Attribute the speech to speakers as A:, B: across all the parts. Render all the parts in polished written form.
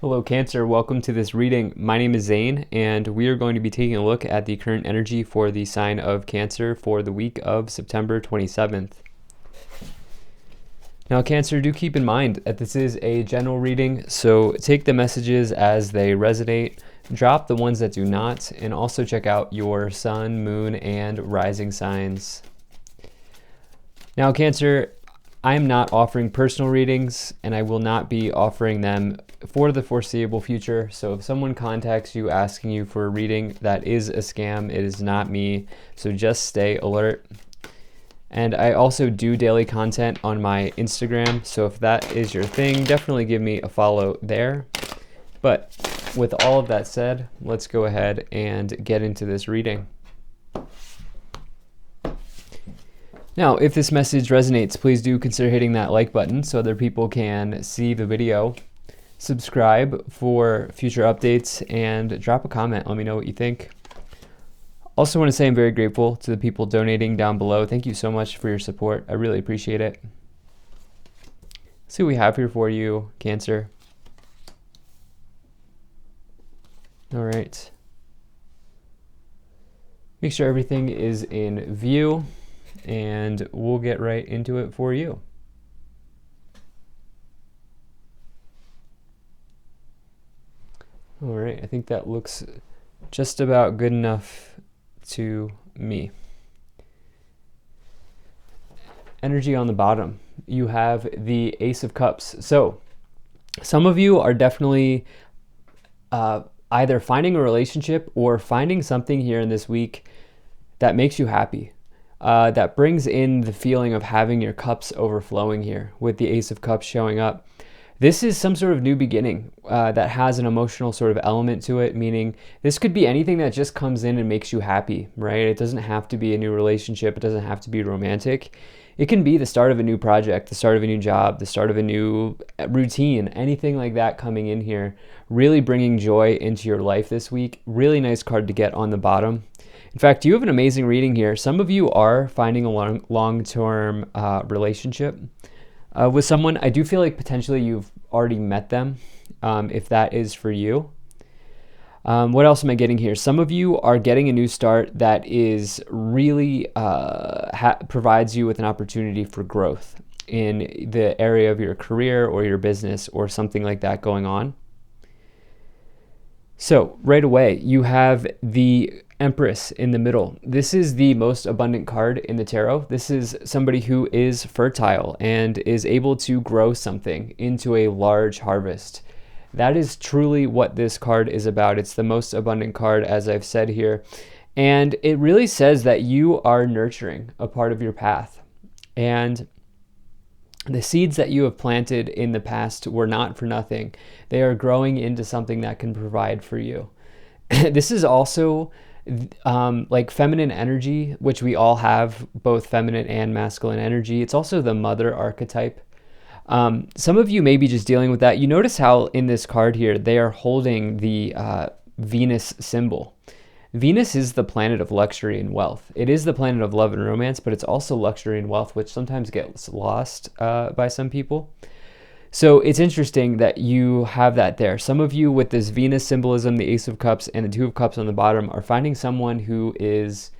A: Hello Cancer, welcome to this reading. My name is Zane and we are going to be taking a look at the current energy for the sign of Cancer for the week of September 27th. Now Cancer, do keep in mind that this is a general reading, so take the messages as they resonate, drop the ones that do not, and also check out your sun, moon, and rising signs. Now Cancer, I am not offering personal readings and I will not be offering them for the foreseeable future. So if someone contacts you asking you for a reading, that is a scam. It is not me. So just stay alert. And I also do daily content on my Instagram. So if that is your thing, definitely give me a follow there. But with all of that said, let's go ahead and get into this reading. Now, if this message resonates, please do consider hitting that like button so other people can see the video. Subscribe for future updates and drop a comment. Let me know what you think. Also want to say I'm very grateful to the people donating down below. Thank you so much for your support. I really appreciate it. Let's see what we have here for you, Cancer. All right. Make sure everything is in view. And we'll get right into it for you. All right, I think that looks just about good enough to me. Energy on the bottom. You have the Ace of Cups. So some of you are definitely either finding a relationship or finding something here in this week that makes you happy. That brings in the feeling of having your cups overflowing here with the Ace of Cups showing up. This is some sort of new beginning that has an emotional sort of element to it, meaning this could be anything that just comes in and makes you happy, right? It doesn't have to be a new relationship. It doesn't have to be romantic. It can be the start of a new project, the start of a new job, the start of a new routine, anything like that coming in here, really bringing joy into your life this week. Really nice card to get on the bottom. In fact, you have an amazing reading here. Some of you are finding a long-term relationship with someone. I do feel like potentially you've already met them, if that is for you. What else am I getting here? Some of you are getting a new start that is really provides you with an opportunity for growth in the area of your career or your business or something like that going on. So right away, you have the Empress in the middle. This is the most abundant card in the tarot. This is somebody who is fertile and is able to grow something into a large harvest. That is truly what this card is about. It's the most abundant card, as I've said here. And it really says that you are nurturing a part of your path. And the seeds that you have planted in the past were not for nothing. They are growing into something that can provide for you. This is also like feminine energy, which we all have, both feminine and masculine energy. It's also the mother archetype. Some of you may be just dealing with that. You notice how in this card here, they are holding the Venus symbol. Venus is the planet of luxury and wealth. It is the planet of love and romance, but it's also luxury and wealth, which sometimes gets lost by some people. So it's interesting that you have that there. Some of you with this Venus symbolism, the Ace of Cups and the Two of Cups on the bottom, are finding someone who is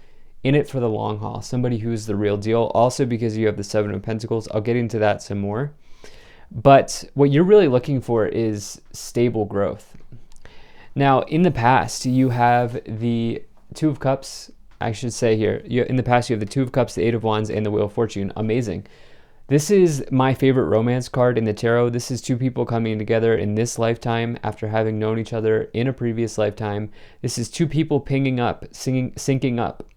A: in it for the long haul, somebody who's the real deal. Also because you have the Seven of Pentacles. I'll get into that some more. But what you're really looking for is stable growth. Now, in the past, you have the Two of Cups, I should say here. In the past, you have the Two of Cups, the Eight of Wands, and the Wheel of Fortune. Amazing. This is my favorite romance card in the tarot. This is two people coming together in this lifetime after having known each other in a previous lifetime. This is two people pinging up, syncing up.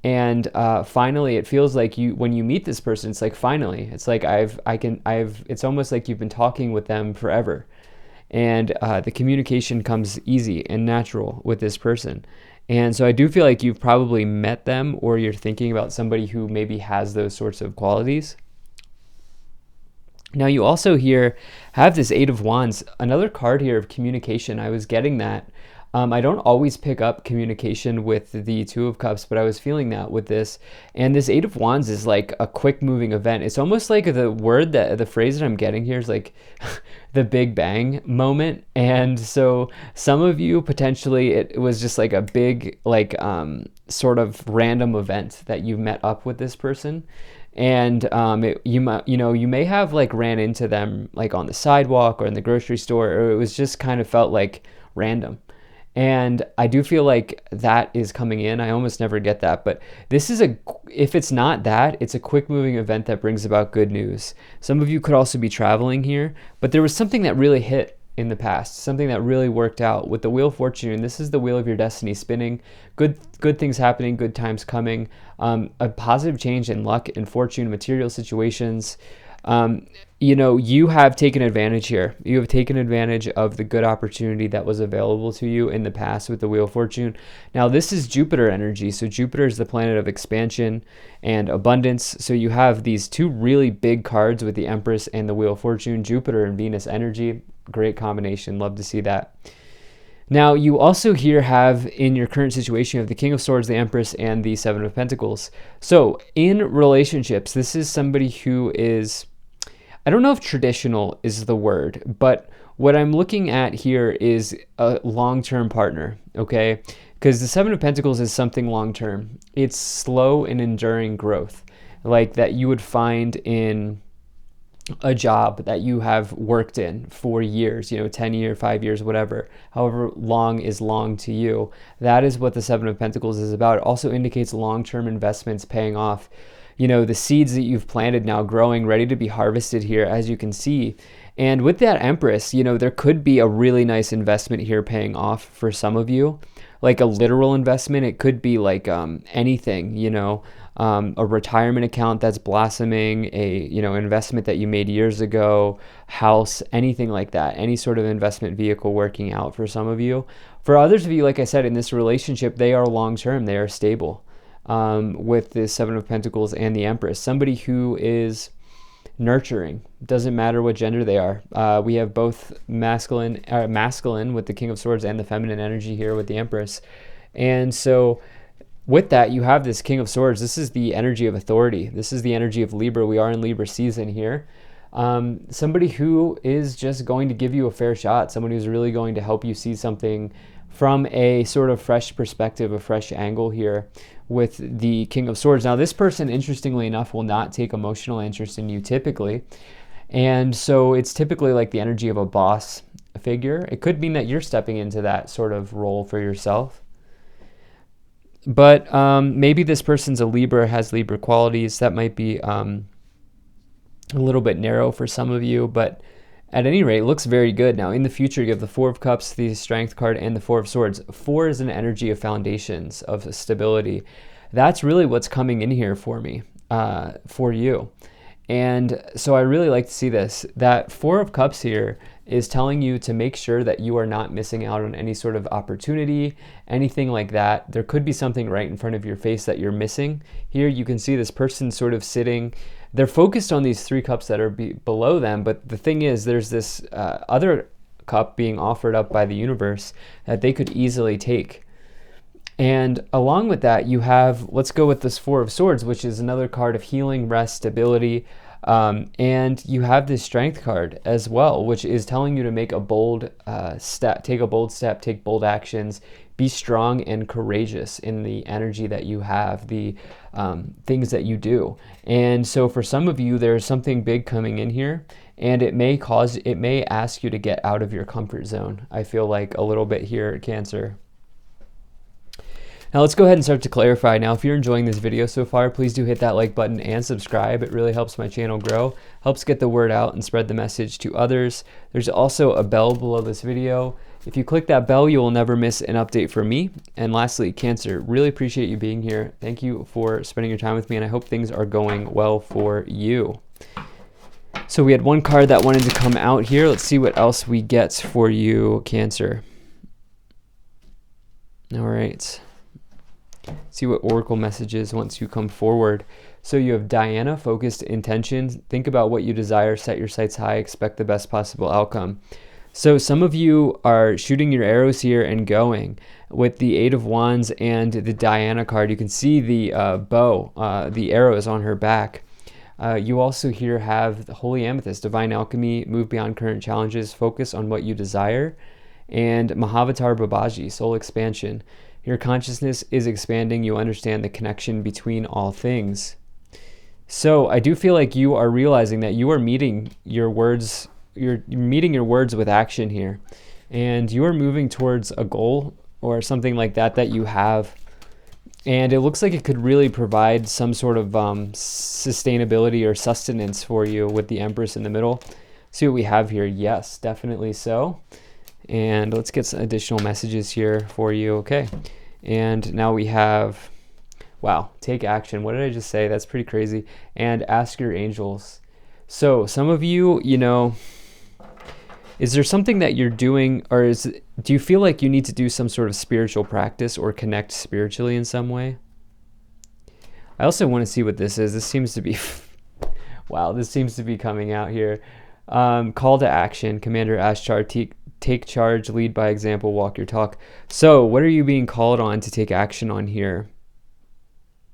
A: And finally, it feels like when you meet this person, it's like finally, it's like it's almost like you've been talking with them forever. And the communication comes easy and natural with this person. And so I do feel like you've probably met them, or you're thinking about somebody who maybe has those sorts of qualities. Now you also here have this Eight of Wands, another card here of communication. I was getting that I don't always pick up communication with the Two of Cups, but I was feeling that with this. And this Eight of Wands is like a quick moving event. It's almost like the phrase that I'm getting here is like the Big Bang moment. And so some of you potentially, it was just like a big, like sort of random event that you met up with this person. And you may have like ran into them like on the sidewalk or in the grocery store, or it was just kind of felt like random. And I do feel like that is coming in. I almost never get that, but this is if it's not that, it's a quick moving event that brings about good news. Some of you could also be traveling here, but there was something that really hit in the past, something that really worked out with the Wheel of Fortune. This is the wheel of your destiny spinning. Good things happening, good times coming, a positive change in luck and fortune, material situations. You have taken advantage here. You have taken advantage of the good opportunity that was available to you in the past with the Wheel of Fortune. Now, this is Jupiter energy. So Jupiter is the planet of expansion and abundance. So you have these two really big cards with the Empress and the Wheel of Fortune, Jupiter and Venus energy. Great combination. Love to see that. Now, you also here have in your current situation, you have the King of Swords, the Empress, and the Seven of Pentacles. So in relationships, this is somebody who is, I don't know if traditional is the word, but what I'm looking at here is a long-term partner, okay? Because the Seven of Pentacles is something long-term. It's slow and enduring growth, like that you would find in a job that you have worked in for years, 10 years, 5 years, whatever, however long is long to you. That is what the Seven of Pentacles is about. It also indicates long-term investments paying off. The seeds that you've planted now growing, ready to be harvested here, as you can see. And with that Empress, there could be a really nice investment here paying off for some of you, like a literal investment. It could be like anything, a retirement account that's blossoming, investment that you made years ago, house, anything like that, any sort of investment vehicle working out for some of you. For others of you, like I said, in this relationship, they are long-term, they are stable. With the Seven of Pentacles and the Empress, somebody who is nurturing, doesn't matter what gender they are. We have both masculine with the King of Swords and the feminine energy here with the Empress. And so with that, you have this King of Swords. This is the energy of authority. This is the energy of Libra. We are in Libra season here. Somebody who is just going to give you a fair shot, someone who's really going to help you see something from a sort of fresh perspective, a fresh angle here with the King of Swords. Now, this person, interestingly enough, will not take emotional interest in you typically. And so it's typically like the energy of a boss figure. It could mean that you're stepping into that sort of role for yourself. But maybe this person's a Libra, has Libra qualities. That might be a little bit narrow for some of you, but at any rate, it looks very good. Now, in the future, you have the Four of Cups, the Strength card, and the Four of Swords. 4 is an energy of foundations, of stability. That's really what's coming in here for me, for you. And so I really like to see this. That Four of Cups here is telling you to make sure that you are not missing out on any sort of opportunity, anything like that. There could be something right in front of your face that you're missing. Here you can see this person sort of sitting. They're focused on these 3 cups that are below them, but the thing is there's this other cup being offered up by the universe that they could easily take. And along with that, you have, let's go with this Four of Swords, which is another card of healing, rest, stability. And you have this Strength card as well, which is telling you to make a bold step, take bold actions, be strong and courageous in the energy that you have, the things that you do. And so for some of you, there's something big coming in here, and it may ask you to get out of your comfort zone. I feel like a little bit here at Cancer. Now let's go ahead and start to clarify. Now, if you're enjoying this video so far, please do hit that like button and subscribe. It really helps my channel grow, helps get the word out and spread the message to others. There's also a bell below this video. If you click that bell, you will never miss an update from me. And lastly, Cancer, really appreciate you being here. Thank you for spending your time with me, and I hope things are going well for you. So we had one card that wanted to come out here. Let's see what else we get for you, Cancer. All right. See what Oracle messages once you come forward. So you have Diana, focused intentions. Think about what you desire, set your sights high, expect the best possible outcome. So some of you are shooting your arrows here and going. With the Eight of Wands and the Diana card, you can see the bow, the arrows on her back. You also here have the Holy Amethyst, Divine Alchemy, move beyond current challenges, focus on what you desire, and Mahavatar Babaji, soul expansion. Your consciousness is expanding. You understand the connection between all things. So I do feel like you are realizing that you are meeting your words. You're meeting your words with action here, and you are moving towards a goal or something like that that you have. And it looks like it could really provide some sort of sustainability or sustenance for you with the Empress in the middle. See what we have here. Yes, definitely so. And let's get some additional messages here for you. Okay. And now we have, wow, take action. What did I just say? That's pretty crazy. And ask your angels. So some of you, you know, is there something that you're doing, or do you feel like you need to do some sort of spiritual practice or connect spiritually in some way? I also want to see what this is. This seems to be, wow, this seems to be coming out here. Call to action, Commander Ashtar, take charge, lead by example, walk your talk. So what are you being called on to take action on here,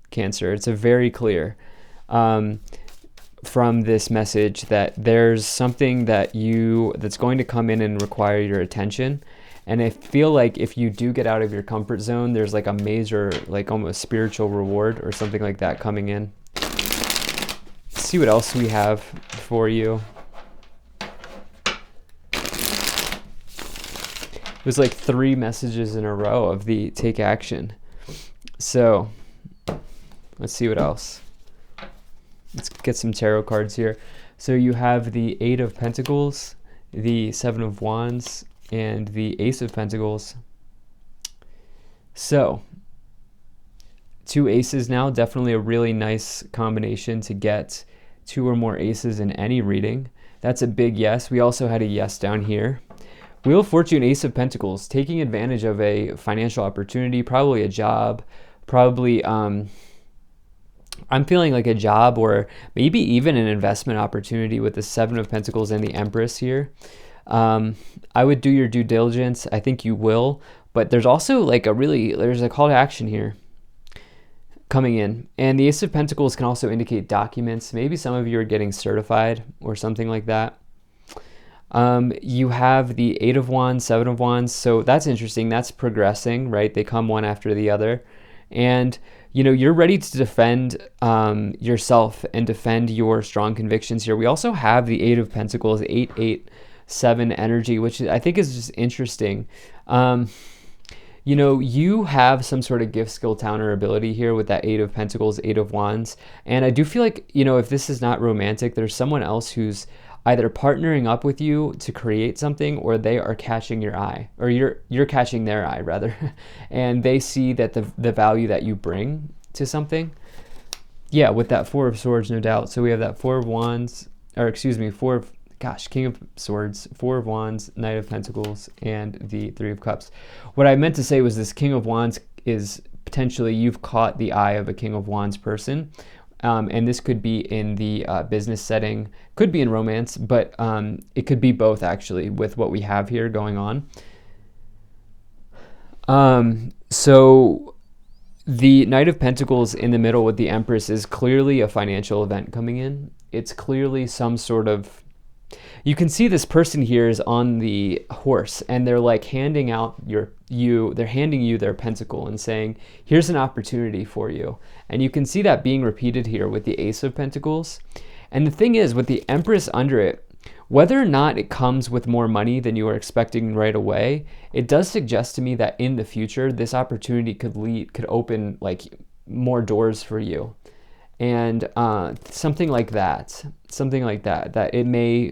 A: Cancer? It's a very clear from this message that there's something that's going to come in and require your attention. And I feel like if you do get out of your comfort zone, there's like a major, like almost spiritual reward or something like that coming in. Let's see what else we have for you. It was like 3 messages in a row of the take action. So let's see what else. Let's get some tarot cards here. So you have the 8 of Pentacles, the 7 of Wands, and the Ace of Pentacles. So 2 aces now, definitely a really nice combination to get 2 or more aces in any reading. That's a big yes. We also had a yes down here. Wheel of Fortune, Ace of Pentacles, taking advantage of a financial opportunity, probably a job, probably I'm feeling like a job or maybe even an investment opportunity with the 7 of Pentacles and the Empress here. I would do your due diligence. I think you will, but there's also like there's a call to action here coming in. And the Ace of Pentacles can also indicate documents. Maybe some of you are getting certified or something like that. You have the 8 of Wands, 7 of Wands. So that's interesting. That's progressing, right? They come one after the other. And you know, you're ready to defend yourself and defend your strong convictions here. We also have the 8 of Pentacles, 8-8-7 energy, which I think is just interesting. You know, you have some sort of gift, skill, talent, or ability here with that 8 of Pentacles, 8 of Wands. And I do feel like, you know, if this is not romantic, there's someone else who's either partnering up with you to create something, or they are catching your eye, or you're catching their eye rather, and they see that the value that you bring to something. Yeah, with that 4 of Swords, no doubt. So we have that 4 of Wands, or excuse me, King of Swords, 4 of Wands, Knight of Pentacles, and the 3 of Cups. What I meant to say was this King of Wands is potentially you've caught the eye of a King of Wands person. And this could be in the business setting, could be in romance, but it could be both actually with what we have here going on. So the Knight of Pentacles in the middle with the Empress is clearly a financial event coming in. It's clearly some sort of, you can see this person here is on the horse and they're like handing out they're handing you their pentacle and saying, here's an opportunity for you. And you can see that being repeated here with the Ace of Pentacles. And the thing is, with the Empress under it, whether or not it comes with more money than you are expecting right away, it does suggest to me that in the future, this opportunity could open like more doors for you. And something like that, that it may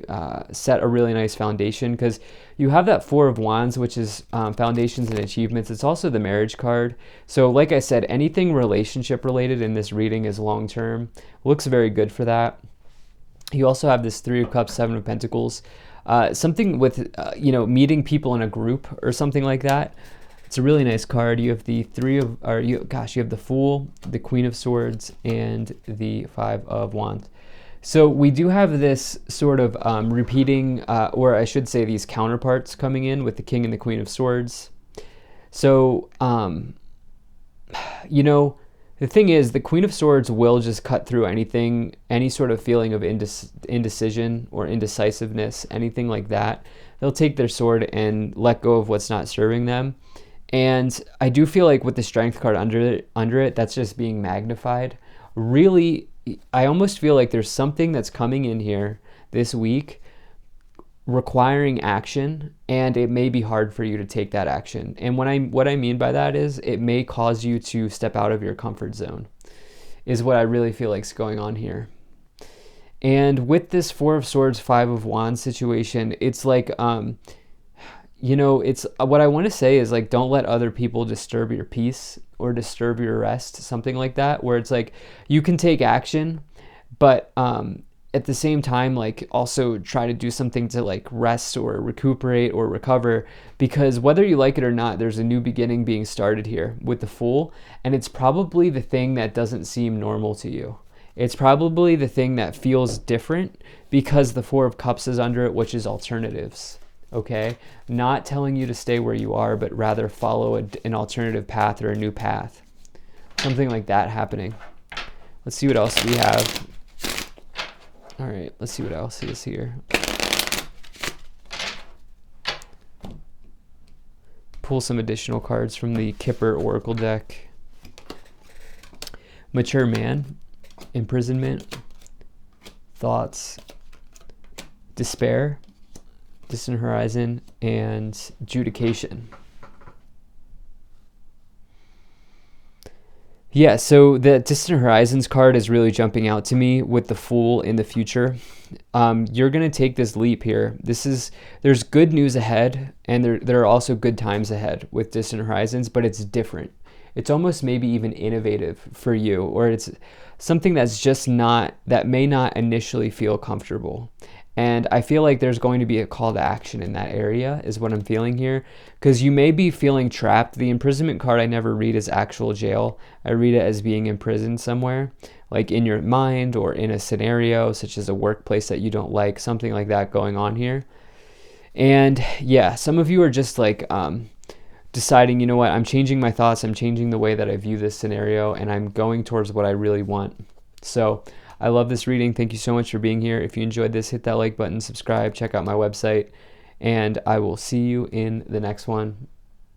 A: set a really nice foundation, because you have that 4 of Wands, which is foundations and achievements. It's also the marriage card. So like I said, anything relationship related in this reading is long-term. Looks very good for that. You also have this 3 of Cups, 7 of Pentacles, something with, you know, meeting people in a group or something like that. It's a really nice card. You have the you have the Fool, the Queen of Swords, and the 5 of Wands. So we do have this sort of repeating, or I should say these counterparts coming in with the King and the Queen of Swords. So, you know, the thing is, the Queen of Swords will just cut through anything, any sort of feeling of indecision or indecisiveness, anything like that. They'll take their sword and let go of what's not serving them. And I do feel like with the Strength card under it, that's just being magnified. Really, I almost feel like there's something that's coming in here this week requiring action, and it may be hard for you to take that action. And what I mean by that is it may cause you to step out of your comfort zone, is what I really feel like is going on here. And with this Four of Swords, Five of Wands situation, it's like, you know, it's what I want to say is like, don't let other people disturb your peace or disturb your rest, something like that, where it's like you can take action, but at the same time, like also try to do something to like rest or recuperate or recover, because whether you like it or not, there's a new beginning being started here with the Fool, and it's probably the thing that doesn't seem normal to you. It's probably the thing that feels different because the Four of Cups is under it, which is alternatives. Okay, not telling you to stay where you are, but rather follow an alternative path or a new path. Something like that happening. Let's see what else we have. All right, let's see what else is here. Pull some additional cards from the Kipper Oracle deck. Mature Man, Imprisonment, Thoughts, Despair, Distant Horizon, and Judication. Yeah, so the Distant Horizons card is really jumping out to me with the Fool in the future. You're going to take this leap here. There's good news ahead, and there are also good times ahead with Distant Horizons, but it's different. It's almost maybe even innovative for you, or it's something that may not initially feel comfortable. And I feel like there's going to be a call to action in that area is what I'm feeling here, because you may be feeling trapped. The imprisonment card I never read as actual jail. I read it as being imprisoned somewhere, like in your mind or in a scenario such as a workplace that you don't like, something like that going on here. And yeah, some of you are just like deciding, you know what, I'm changing my thoughts, I'm changing the way that I view this scenario, and I'm going towards what I really want. So I love this reading. Thank you so much for being here. If you enjoyed this, hit that like button, subscribe, check out my website, and I will see you in the next one.